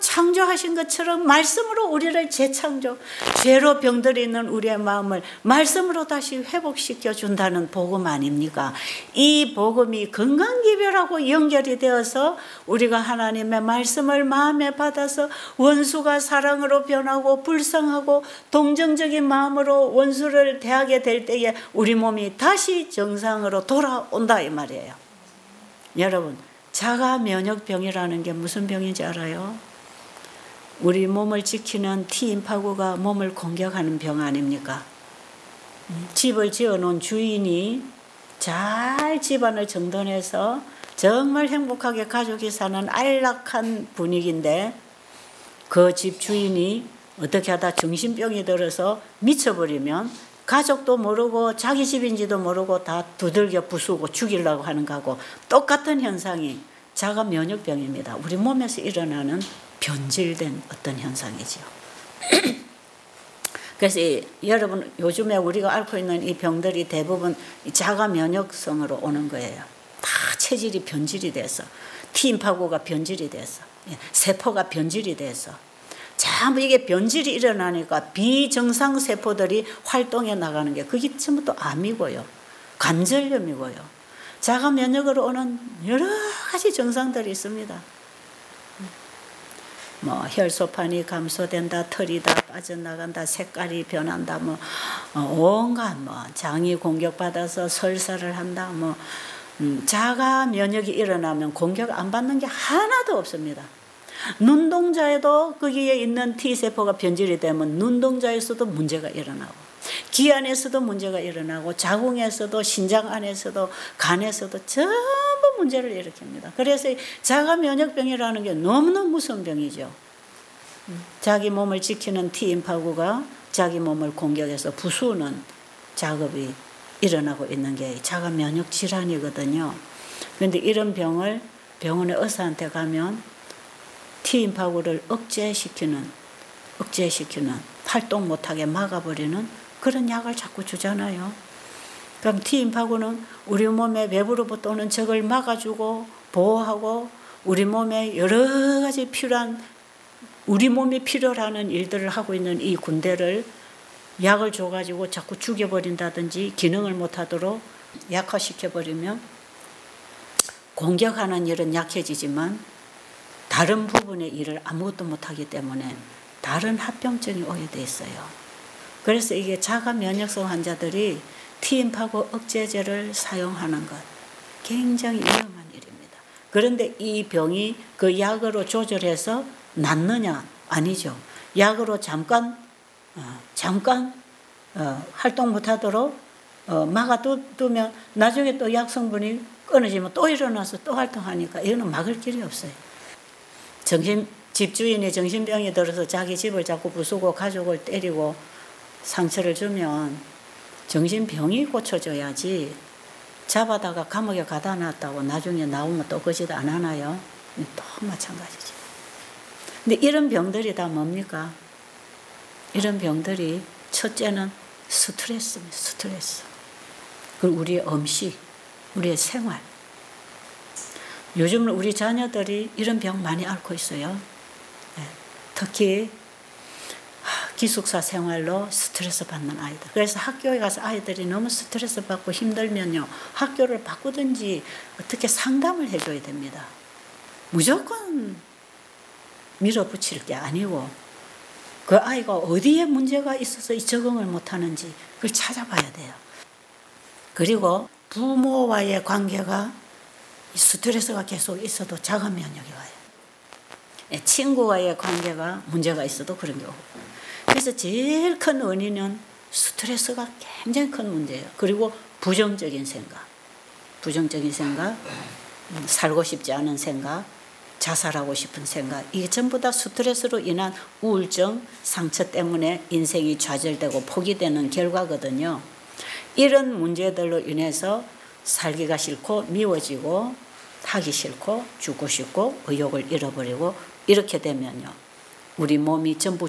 창조하신 것처럼 말씀으로 우리를 재창조, 죄로 병들어 있는 우리의 마음을 말씀으로 다시 회복시켜 준다는 복음 아닙니까? 이 복음이 건강기별하고 연결이 되어서 우리가 하나님의 말씀을 마음에 받아서 원수가 사랑으로 변하고 불쌍하고 동정적인 마음으로 원수를 대하게 될 때에 우리 몸이 다시 정상으로 돌아온다 이 말이에요. 여러분, 자가 면역병이라는 게 무슨 병인지 알아요? 우리 몸을 지키는 T인파구가 몸을 공격하는 병 아닙니까? 집을 지어놓은 주인이 잘 집안을 정돈해서 정말 행복하게 가족이 사는 안락한 분위기인데 그 집 주인이 어떻게 하다 정신병이 들어서 미쳐버리면 가족도 모르고 자기 집인지도 모르고 다 두들겨 부수고 죽이려고 하는 거하고 똑같은 현상이 자가 면역병입니다. 우리 몸에서 일어나는 변질된 어떤 현상이죠. 그래서 여러분 요즘에 우리가 앓고 있는 이 병들이 대부분 자가 면역성으로 오는 거예요. 다 체질이 변질이 돼서 T인파구가 변질이 돼서 세포가 변질이 돼서 전부 이게 변질이 일어나니까 비정상 세포들이 활동해 나가는 게 그게 전부 또 암이고요. 관절염이고요. 자가 면역으로 오는 여러 가지 증상들이 있습니다. 뭐 혈소판이 감소된다, 털이 다 빠져나간다, 색깔이 변한다, 뭐 온갖 뭐 장이 공격받아서 설사를 한다, 뭐 자가 면역이 일어나면 공격 안 받는 게 하나도 없습니다. 눈동자에도 거기에 있는 T세포가 변질이 되면 눈동자에서도 문제가 일어나고 기 안에서도 문제가 일어나고 자궁에서도 신장 안에서도 간에서도 전부 문제를 일으킵니다. 그래서 자가 면역병이라는 게 너무너무 무서운 병이죠. 자기 몸을 지키는 T인파구가 자기 몸을 공격해서 부수는 작업이 일어나고 있는 게 자가 면역 질환이거든요. 그런데 이런 병을 병원의 의사한테 가면 T인파구를 억제시키는 활동 못하게 막아버리는 그런 약을 자꾸 주잖아요. 그럼 T인파구는 우리 몸의 외부로부터 오는 적을 막아주고 보호하고 우리 몸에 여러 가지 필요한 우리 몸이 필요로 하는 일들을 하고 있는 이 군대를 약을 줘가지고 자꾸 죽여버린다든지 기능을 못하도록 약화시켜버리면 공격하는 일은 약해지지만 다른 부분의 일을 아무것도 못하기 때문에 다른 합병증이 오게 돼 있어요. 그래서 이게 자가 면역성 환자들이 T인파구 억제제를 사용하는 것 굉장히 위험한 일입니다. 그런데 이 병이 그 약으로 조절해서 낫느냐? 아니죠. 약으로 잠깐 활동 못하도록 막아두면 나중에 또 약 성분이 끊어지면 또 일어나서 또 활동하니까 이거는 막을 길이 없어요. 집주인이 정신병이 들어서 자기 집을 자꾸 부수고 가족을 때리고 상처를 주면 정신병이 고쳐져야지 잡아다가 감옥에 가다 놨다고 나중에 나오면 또 그 짓 안 하나요? 또 마찬가지죠. 근데 이런 병들이 다 뭡니까? 이런 병들이 첫째는 스트레스입니다. 스트레스. 그리고 우리의 음식, 우리의 생활. 요즘은 우리 자녀들이 이런 병 많이 앓고 있어요. 네. 특히 기숙사 생활로 스트레스 받는 아이들. 그래서 학교에 가서 아이들이 너무 스트레스 받고 힘들면요, 학교를 바꾸든지 어떻게 상담을 해줘야 됩니다. 무조건 밀어붙일 게 아니고 그 아이가 어디에 문제가 있어서 이 적응을 못하는지 그걸 찾아봐야 돼요. 그리고 부모와의 관계가 스트레스가 계속 있어도 자가 면역이 와요. 친구와의 관계가 문제가 있어도 그런 게 오고. 그래서 제일 큰 원인은 스트레스가 굉장히 큰 문제예요. 그리고 부정적인 생각, 살고 싶지 않은 생각, 자살하고 싶은 생각, 이게 전부 다 스트레스로 인한 우울증, 상처 때문에 인생이 좌절되고 포기되는 결과거든요. 이런 문제들로 인해서 살기가 싫고 미워지고 하기 싫고 죽고 싶고 의욕을 잃어버리고 이렇게 되면요, 우리 몸이 전부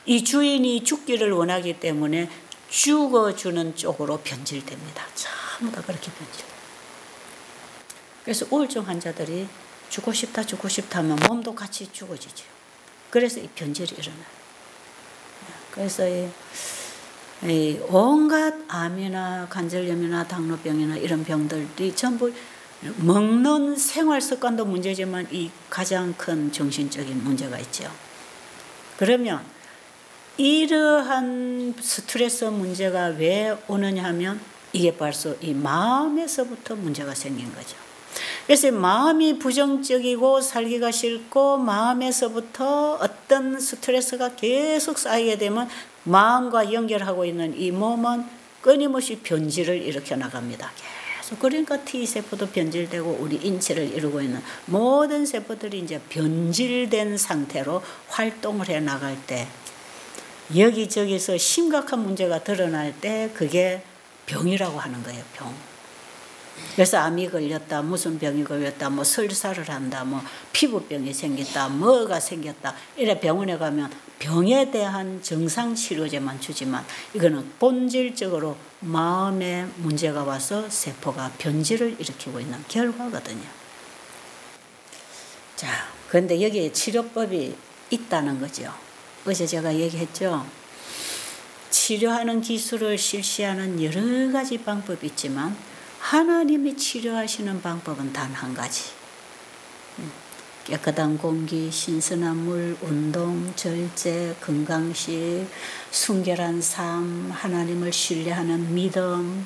이 주인이 죽기를 원하기 때문에 죽어주는 쪽으로 변질됩니다. 전부 다 그렇게 변질돼요. 그래서 우울증 환자들이 죽고 싶다 하면 몸도 같이 죽어지죠. 그래서 이 변질이 일어나요. 그래서 이 온갖 암이나 관절염이나 당뇨병이나 이런 병들이 전부 먹는 생활 습관도 문제지만 이 가장 큰 정신적인 문제가 있죠. 그러면 이러한 스트레스 문제가 왜 오느냐 하면 이게 벌써 이 마음에서부터 문제가 생긴 거죠. 그래서 마음이 부정적이고 살기가 싫고 마음에서부터 어떤 스트레스가 계속 쌓이게 되면 마음과 연결하고 있는 이 몸은 끊임없이 변질을 일으켜 나갑니다. 계속. 그러니까 T세포도 변질되고 우리 인체를 이루고 있는 모든 세포들이 이제 변질된 상태로 활동을 해 나갈 때 여기저기서 심각한 문제가 드러날 때 그게 병이라고 하는 거예요. 병. 그래서 암이 걸렸다, 무슨 병이 걸렸다, 뭐 설사를 한다, 뭐 피부병이 생겼다, 뭐가 생겼다, 이래 병원에 가면 병에 대한 정상 치료제만 주지만 이거는 본질적으로 마음에 문제가 와서 세포가 변질을 일으키고 있는 결과거든요. 자, 그런데 여기에 치료법이 있다는 거죠. 어제 제가 얘기했죠. 치료하는 기술을 실시하는 여러 가지 방법이 있지만 하나님이 치료하시는 방법은 단 한 가지. 깨끗한 공기, 신선한 물, 운동, 절제, 건강식, 순결한 삶, 하나님을 신뢰하는 믿음.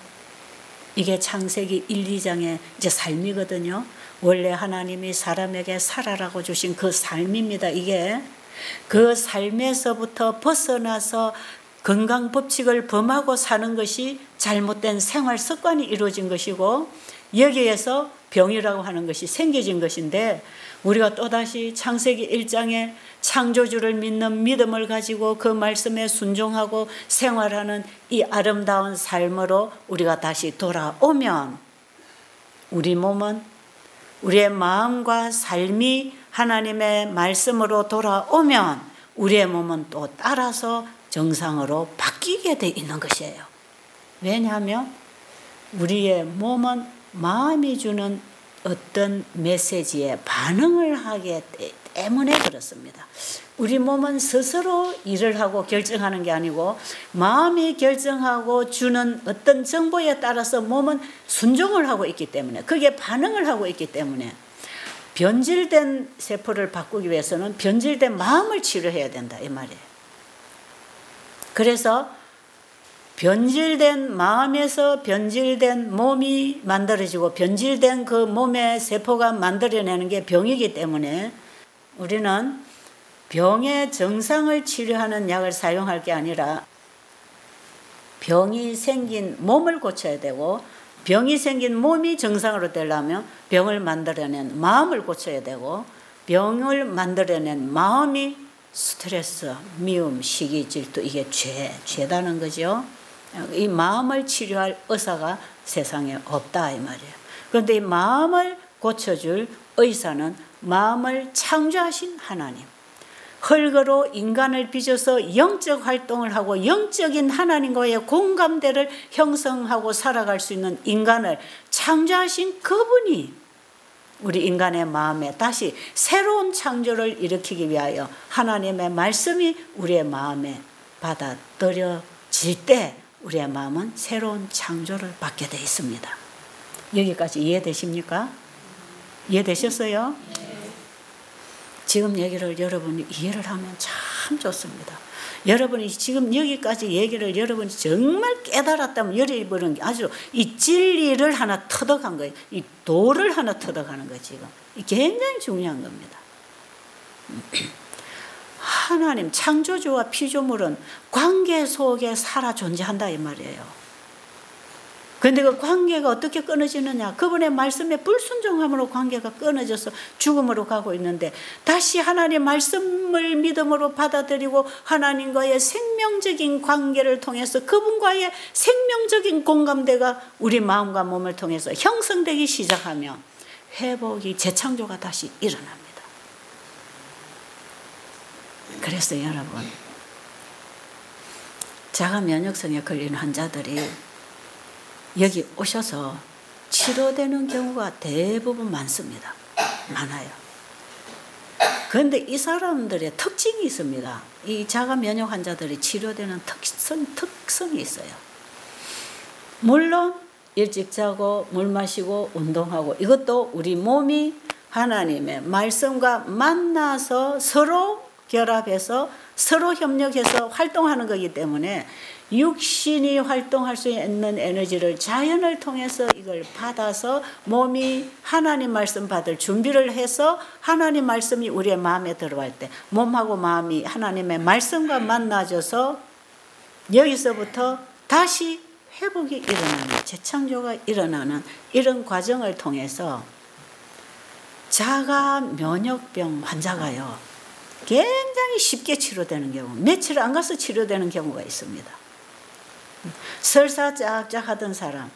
이게 창세기 1, 2장의 이제 삶이거든요. 원래 하나님이 사람에게 살아라고 주신 그 삶입니다. 이게 그 삶에서부터 벗어나서 건강 법칙을 범하고 사는 것이 잘못된 생활 습관이 이루어진 것이고 여기에서 병이라고 하는 것이 생겨진 것인데 우리가 또다시 창세기 1장에 창조주를 믿는 믿음을 가지고 그 말씀에 순종하고 생활하는 이 아름다운 삶으로 우리가 다시 돌아오면 우리 몸은 우리의 마음과 삶이 하나님의 말씀으로 돌아오면 우리의 몸은 또 따라서 정상으로 바뀌게 돼 있는 것이에요. 왜냐하면 우리의 몸은 마음이 주는 어떤 메시지에 반응을 하기 때문에 그렇습니다. 우리 몸은 스스로 일을 하고 결정하는 게 아니고 마음이 결정하고 주는 어떤 정보에 따라서 몸은 순종을 하고 있기 때문에 그게 반응을 하고 있기 때문에 변질된 세포를 바꾸기 위해서는 변질된 마음을 치료해야 된다 이 말이에요. 그래서 변질된 마음에서 변질된 몸이 만들어지고 변질된 그 몸의 세포가 만들어내는 게 병이기 때문에 우리는 병의 정상을 치료하는 약을 사용할 게 아니라 병이 생긴 몸을 고쳐야 되고 병이 생긴 몸이 정상으로 되려면 병을 만들어낸 마음을 고쳐야 되고 병을 만들어낸 마음이 스트레스, 미움, 시기, 질투 이게 죄다는 거죠. 이 마음을 치료할 의사가 세상에 없다 이 말이에요. 그런데 이 마음을 고쳐줄 의사는 마음을 창조하신 하나님, 흙으로 인간을 빚어서 영적 활동을 하고 영적인 하나님과의 공감대를 형성하고 살아갈 수 있는 인간을 창조하신 그분이 우리 인간의 마음에 다시 새로운 창조를 일으키기 위하여 하나님의 말씀이 우리의 마음에 받아들여질 때 우리의 마음은 새로운 창조를 받게 되어 있습니다. 여기까지 이해되십니까? 이해되셨어요? 지금 얘기를 여러분이 이해를 하면 참 좋습니다. 여러분이 지금 여기까지 얘기를 여러분이 정말 깨달았다면 여러분은 아주 이 진리를 하나 터득한 거예요. 이 도를 하나 터득하는 거예요. 지금 굉장히 중요한 겁니다. 하나님 창조주와 피조물은 관계 속에 살아 존재한다 이 말이에요. 그런데 그 관계가 어떻게 끊어지느냐? 그분의 말씀에 불순종함으로 관계가 끊어져서 죽음으로 가고 있는데 다시 하나님의 말씀을 믿음으로 받아들이고 하나님과의 생명적인 관계를 통해서 그분과의 생명적인 공감대가 우리 마음과 몸을 통해서 형성되기 시작하면 회복이 재창조가 다시 일어납니다. 그래서 여러분, 자가 면역성에 걸린 환자들이 여기 오셔서 치료되는 경우가 대부분 많습니다. 많아요. 그런데 이 사람들의 특징이 있습니다. 이 자가 면역 환자들이 치료되는 특성이 있어요. 물론 일찍 자고 물 마시고 운동하고 이것도 우리 몸이 하나님의 말씀과 만나서 서로 결합해서 서로 협력해서 활동하는 거기 때문에 육신이 활동할 수 있는 에너지를 자연을 통해서 이걸 받아서 몸이 하나님 말씀 받을 준비를 해서 하나님 말씀이 우리의 마음에 들어갈 때 몸하고 마음이 하나님의 말씀과 만나져서 여기서부터 다시 회복이 일어나는, 재창조가 일어나는 이런 과정을 통해서 자가 면역병 환자가요 굉장히 쉽게 치료되는 경우, 며칠 안 가서 치료되는 경우가 있습니다. 설사 쫙쫙 하던 사람,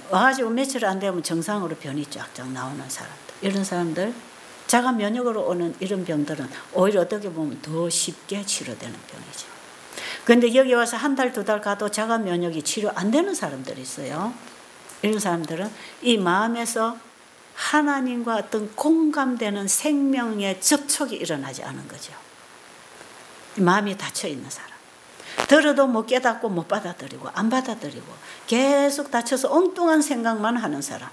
와가지고 며칠 안 되면 정상으로 변이 쫙쫙 나오는 사람들, 이런 사람들, 자가 면역으로 오는 이런 병들은 오히려 어떻게 보면 더 쉽게 치료되는 병이죠. 그런데 여기 와서 한 달, 두 달 가도 자가 면역이 치료 안 되는 사람들이 있어요. 이런 사람들은 이 마음에서 하나님과 어떤 공감되는 생명의 접촉이 일어나지 않은 거죠. 마음이 닫혀 있는 사람. 들어도 못 깨닫고 못 받아들이고 안 받아들이고 계속 닫혀서 엉뚱한 생각만 하는 사람.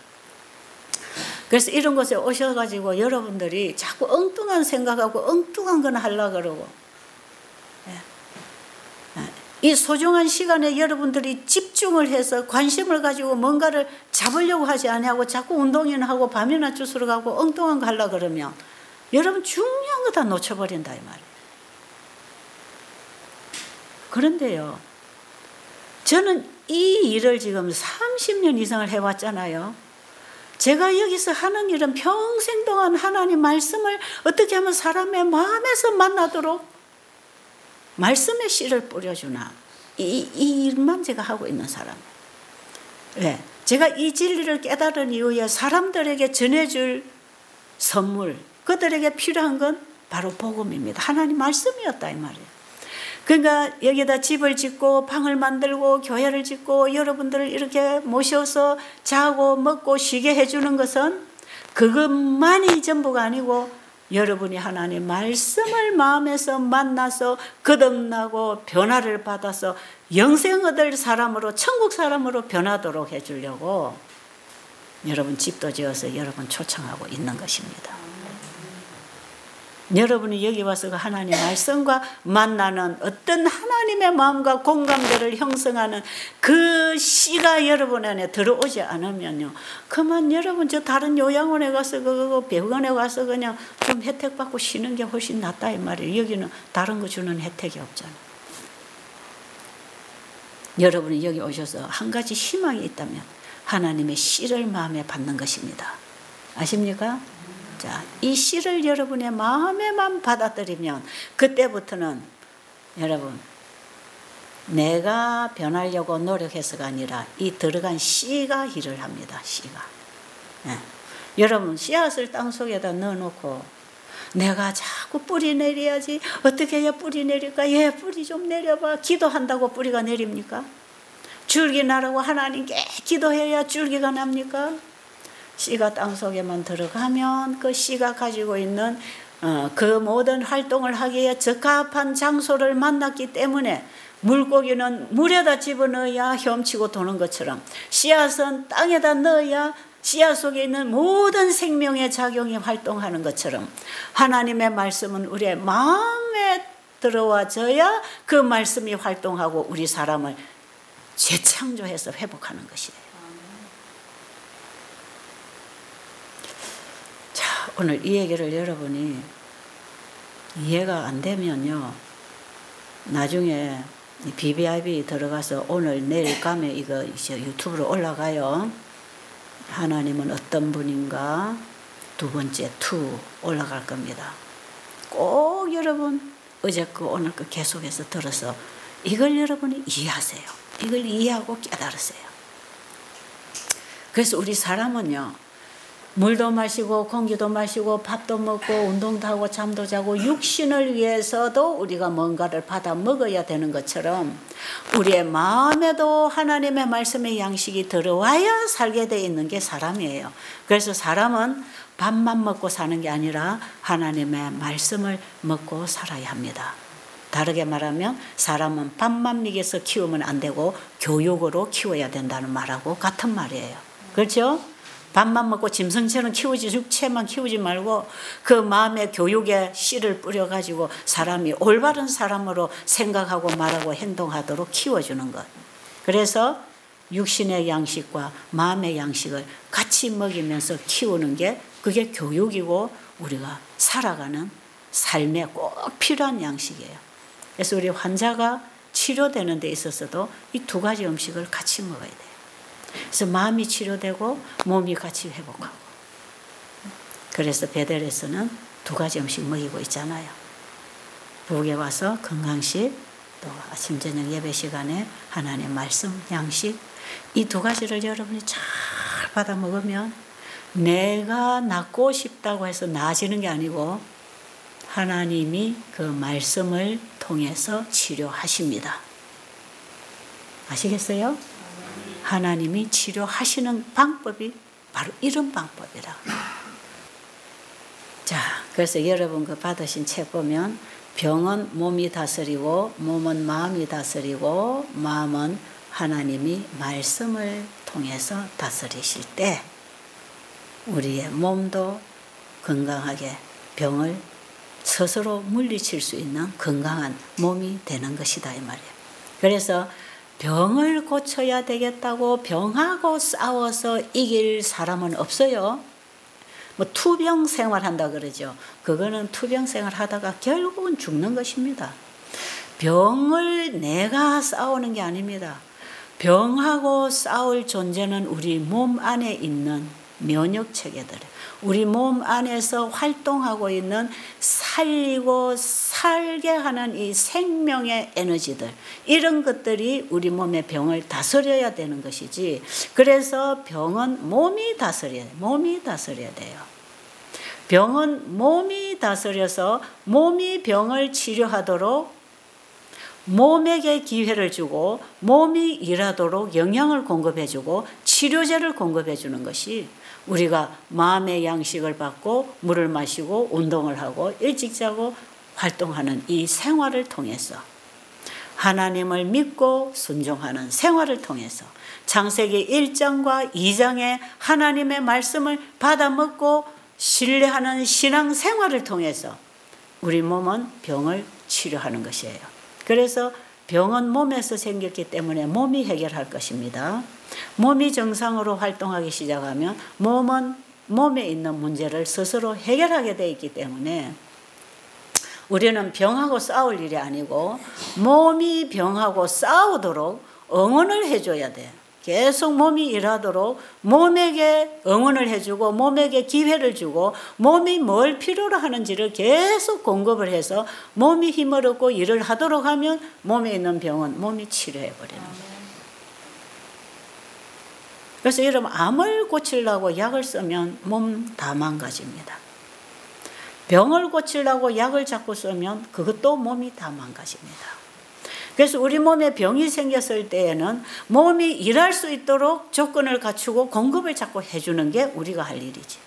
그래서 이런 곳에 오셔가지고 여러분들이 자꾸 엉뚱한 생각하고 엉뚱한 건 하려고 그러고, 이 소중한 시간에 여러분들이 집중을 해서 관심을 가지고 뭔가를 잡으려고 하지 아니하고 자꾸 운동이나 하고 밤이나 주스러 가고 엉뚱한 거 하려고 그러면 여러분 중요한 거 다 놓쳐버린다 이 말이에요. 그런데요, 저는 이 일을 지금 30년 이상을 해왔잖아요. 제가 여기서 하는 일은 평생 동안 하나님 말씀을 어떻게 하면 사람의 마음에서 만나도록 말씀의 씨를 뿌려주나, 이 일만 제가 하고 있는 사람이에요. 왜? 제가 이 진리를 깨달은 이후에 사람들에게 전해줄 선물, 그들에게 필요한 건 바로 복음입니다. 하나님 말씀이었다 이 말이에요. 그러니까 여기다 집을 짓고 방을 만들고 교회를 짓고 여러분들을 이렇게 모셔서 자고 먹고 쉬게 해주는 것은 그것만이 전부가 아니고 여러분이 하나님 말씀을 마음에서 만나서 거듭나고 변화를 받아서 영생 얻을 사람으로, 천국 사람으로 변하도록 해주려고 여러분 집도 지어서 여러분 초청하고 있는 것입니다. 여러분이 여기 와서 그 하나님 말씀과 만나는 어떤 하나님의 마음과 공감대를 형성하는 그 씨가 여러분 안에 들어오지 않으면요, 그만 여러분 저 다른 요양원에 가서 그 병원에 가서 그냥 좀 혜택 받고 쉬는 게 훨씬 낫다 이 말이에요. 여기는 다른 거 주는 혜택이 없잖아요. 여러분이 여기 오셔서 한 가지 희망이 있다면 하나님의 씨를 마음에 받는 것입니다. 아십니까? 자, 이 씨를 여러분의 마음에만 받아들이면 그때부터는 여러분 내가 변하려고 노력해서가 아니라 이 들어간 씨가 일을 합니다. 씨가. 예. 여러분 씨앗을 땅속에다 넣어놓고 내가 자꾸 뿌리 내려야지. 어떻게 해야 뿌리 내릴까? 뿌리 좀 내려봐. 기도한다고 뿌리가 내립니까? 줄기 나라고 하나님께 기도해야 줄기가 납니까? 씨가 땅속에만 들어가면 그 씨가 가지고 있는 그 모든 활동을 하기에 적합한 장소를 만났기 때문에 물고기는 물에다 집어넣어야 헤엄치고 도는 것처럼 씨앗은 땅에다 넣어야 씨앗 속에 있는 모든 생명의 작용이 활동하는 것처럼 하나님의 말씀은 우리의 마음에 들어와져야 그 말씀이 활동하고 우리 사람을 재창조해서 회복하는 것이에요. 자, 오늘 이 얘기를 여러분이 이해가 안 되면요, 나중에 BBIB 들어가서 오늘 내일 가면 이거 이제 유튜브로 올라가요. 하나님은 어떤 분인가 두 번째 2 올라갈 겁니다. 꼭 여러분 어제 거 오늘 거 계속해서 들어서 이걸 여러분이 이해하세요. 이걸 이해하고 깨달으세요. 그래서 우리 사람은요, 물도 마시고 공기도 마시고 밥도 먹고 운동도 하고 잠도 자고 육신을 위해서도 우리가 뭔가를 받아 먹어야 되는 것처럼 우리의 마음에도 하나님의 말씀의 양식이 들어와야 살게 돼 있는 게 사람이에요. 그래서 사람은 밥만 먹고 사는 게 아니라 하나님의 말씀을 먹고 살아야 합니다. 다르게 말하면 사람은 밥만 먹여서 키우면 안 되고 교육으로 키워야 된다는 말하고 같은 말이에요. 그렇죠? 밥만 먹고 짐승처럼 키우지, 육체만 키우지 말고 그 마음의 교육에 씨를 뿌려가지고 사람이 올바른 사람으로 생각하고 말하고 행동하도록 키워주는 것. 그래서 육신의 양식과 마음의 양식을 같이 먹이면서 키우는 게 그게 교육이고 우리가 살아가는 삶에 꼭 필요한 양식이에요. 그래서 우리 환자가 치료되는 데 있어서도 이 2가지 음식을 같이 먹어야 돼요. 그래서 마음이 치료되고 몸이 같이 회복하고. 그래서 베델에서는 2가지 음식 먹이고 있잖아요. 부엌에 와서 건강식, 또 아침 저녁 예배 시간에 하나님의 말씀, 양식, 이 2가지를 여러분이 잘 받아 먹으면 내가 낫고 싶다고 해서 나아지는 게 아니고 하나님이 그 말씀을 통해서 치료하십니다. 아시겠어요? 하나님이 치료하시는 방법이 바로 이런 방법이라. 자, 그래서 여러분 그 받으신 책 보면 병은 몸이 다스리고 몸은 마음이 다스리고 마음은 하나님이 말씀을 통해서 다스리실 때 우리의 몸도 건강하게 병을 스스로 물리칠 수 있는 건강한 몸이 되는 것이다 이 말이에요. 그래서 병을 고쳐야 되겠다고 병하고 싸워서 이길 사람은 없어요. 뭐 투병 생활한다 그러죠. 그거는 투병 생활하다가 결국은 죽는 것입니다. 병을 내가 싸우는 게 아닙니다. 병하고 싸울 존재는 우리 몸 안에 있는 면역 체계들, 우리 몸 안에서 활동하고 있는 살리고 살게 하는 이 생명의 에너지들, 이런 것들이 우리 몸의 병을 다스려야 되는 것이지. 그래서 병은 몸이 다스려야 돼요. 몸이 다스려야 돼요. 병은 몸이 다스려서 몸이 병을 치료하도록 몸에게 기회를 주고 몸이 일하도록 영양을 공급해주고 치료제를 공급해주는 것이 우리가 마음의 양식을 받고 물을 마시고 운동을 하고 일찍 자고 활동하는 이 생활을 통해서 하나님을 믿고 순종하는 생활을 통해서 창세기 1장과 2장의 하나님의 말씀을 받아먹고 신뢰하는 신앙 생활을 통해서 우리 몸은 병을 치료하는 것이에요. 그래서 병은 몸에서 생겼기 때문에 몸이 해결할 것입니다. 몸이 정상으로 활동하기 시작하면 몸은 몸에 있는 문제를 스스로 해결하게 되어 있기 때문에 우리는 병하고 싸울 일이 아니고 몸이 병하고 싸우도록 응원을 해줘야 돼. 계속 몸이 일하도록 몸에게 응원을 해주고 몸에게 기회를 주고 몸이 뭘 필요로 하는지를 계속 공급을 해서 몸이 힘을 얻고 일을 하도록 하면 몸에 있는 병은 몸이 치료해버리는 거예요. 그래서 여러분 암을 고치려고 약을 쓰면 몸 다 망가집니다. 병을 고치려고 약을 자꾸 쓰면 그것도 몸이 다 망가집니다. 그래서 우리 몸에 병이 생겼을 때에는 몸이 일할 수 있도록 조건을 갖추고 공급을 자꾸 해주는 게 우리가 할 일이지.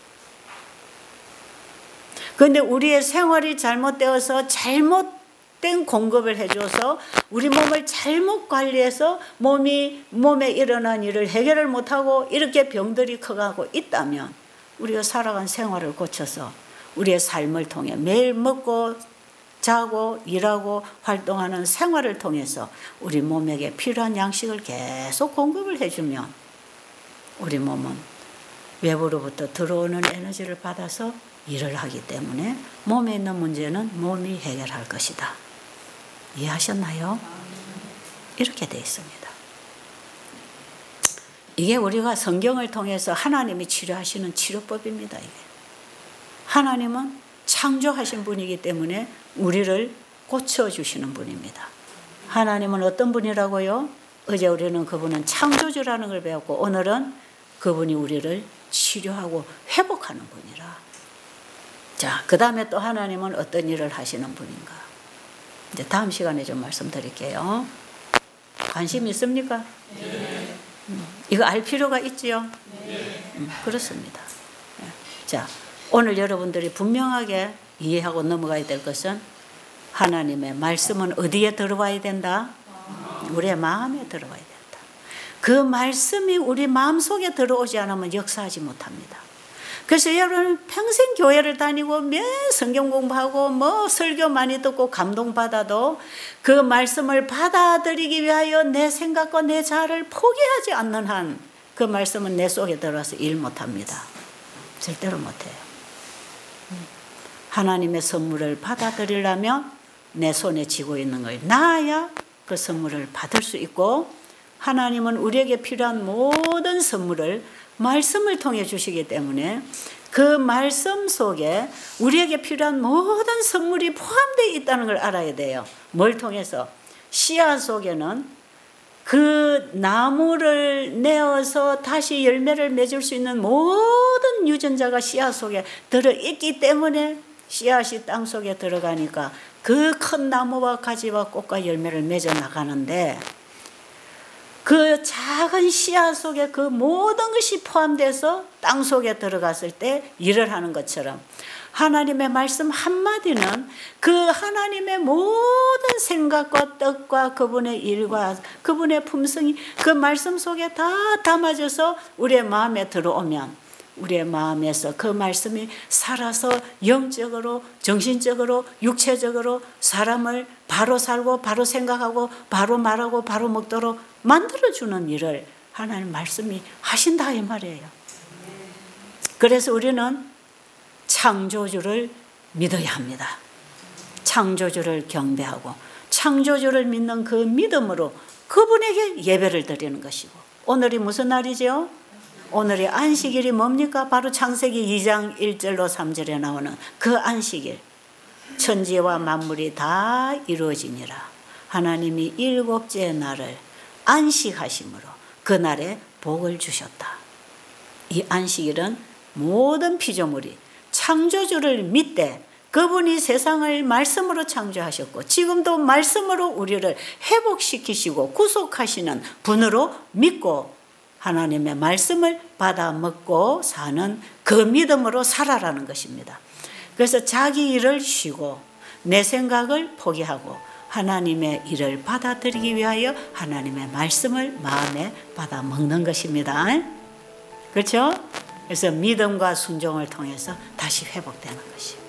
그런데 우리의 생활이 잘못되어서 잘못된 공급을 해줘서 우리 몸을 잘못 관리해서 몸에 일어난 일을 해결을 못하고 이렇게 병들이 커가고 있다면 우리가 살아간 생활을 고쳐서 우리의 삶을 통해 매일 먹고 자고 일하고 활동하는 생활을 통해서 우리 몸에게 필요한 양식을 계속 공급을 해주면 우리 몸은 외부로부터 들어오는 에너지를 받아서 일을 하기 때문에 몸에 있는 문제는 몸이 해결할 것이다. 이해하셨나요? 이렇게 되어 있습니다. 이게 우리가 성경을 통해서 하나님이 치료하시는 치료법입니다. 이게. 하나님은 창조하신 분이기 때문에 우리를 고쳐주시는 분입니다. 하나님은 어떤 분이라고요? 어제 우리는 그분은 창조주라는 걸 배웠고 오늘은 그분이 우리를 치료하고 회복하는 분이라. 자, 그 다음에 또 하나님은 어떤 일을 하시는 분인가? 이제 다음 시간에 좀 말씀드릴게요. 관심 있습니까? 네. 이거 알 필요가 있지요? 네. 그렇습니다. 자, 오늘 여러분들이 분명하게 이해하고 넘어가야 될 것은 하나님의 말씀은 어디에 들어와야 된다? 우리의 마음에 들어와야 된다. 그 말씀이 우리 마음속에 들어오지 않으면 역사하지 못합니다. 그래서 여러분 평생 교회를 다니고 매 성경 공부하고 설교 많이 듣고 감동받아도 그 말씀을 받아들이기 위하여 내 생각과 내 자아를 포기하지 않는 한 그 말씀은 내 속에 들어와서 일 못합니다. 절대로 못해요. 하나님의 선물을 받아들이려면 내 손에 쥐고 있는 걸 놔야 그 선물을 받을 수 있고 하나님은 우리에게 필요한 모든 선물을 말씀을 통해 주시기 때문에 그 말씀 속에 우리에게 필요한 모든 선물이 포함되어 있다는 걸 알아야 돼요. 뭘 통해서? 씨앗 속에는 그 나무를 내어서 다시 열매를 맺을 수 있는 모든 유전자가 씨앗 속에 들어있기 때문에 씨앗이 땅 속에 들어가니까 그 큰 나무와 가지와 꽃과 열매를 맺어 나가는데 그 작은 씨앗 속에 그 모든 것이 포함돼서 땅 속에 들어갔을 때 일을 하는 것처럼 하나님의 말씀 한마디는 그 하나님의 모든 생각과 뜻과 그분의 일과 그분의 품성이 그 말씀 속에 다 담아져서 우리의 마음에 들어오면 우리의 마음에서 그 말씀이 살아서 영적으로 정신적으로 육체적으로 사람을 바로 살고 바로 생각하고 바로 말하고 바로 먹도록 만들어주는 일을 하나님 말씀이 하신다 이 말이에요. 그래서 우리는 창조주를 믿어야 합니다. 창조주를 경배하고 창조주를 믿는 그 믿음으로 그분에게 예배를 드리는 것이고 오늘이 무슨 날이죠? 오늘의 안식일이 뭡니까? 바로 창세기 2장 1절로 3절에 나오는 그 안식일. 천지와 만물이 다 이루어지니라. 하나님이 일곱째 날을 안식하심으로 그 날에 복을 주셨다. 이 안식일은 모든 피조물이 창조주를 믿되 그분이 세상을 말씀으로 창조하셨고 지금도 말씀으로 우리를 회복시키시고 구속하시는 분으로 믿고 하나님의 말씀을 받아 먹고 사는 그 믿음으로 살아라는 것입니다. 그래서 자기 일을 쉬고 내 생각을 포기하고 하나님의 일을 받아들이기 위하여 하나님의 말씀을 마음에 받아 먹는 것입니다. 그렇죠? 그래서 믿음과 순종을 통해서 다시 회복되는 것이에요.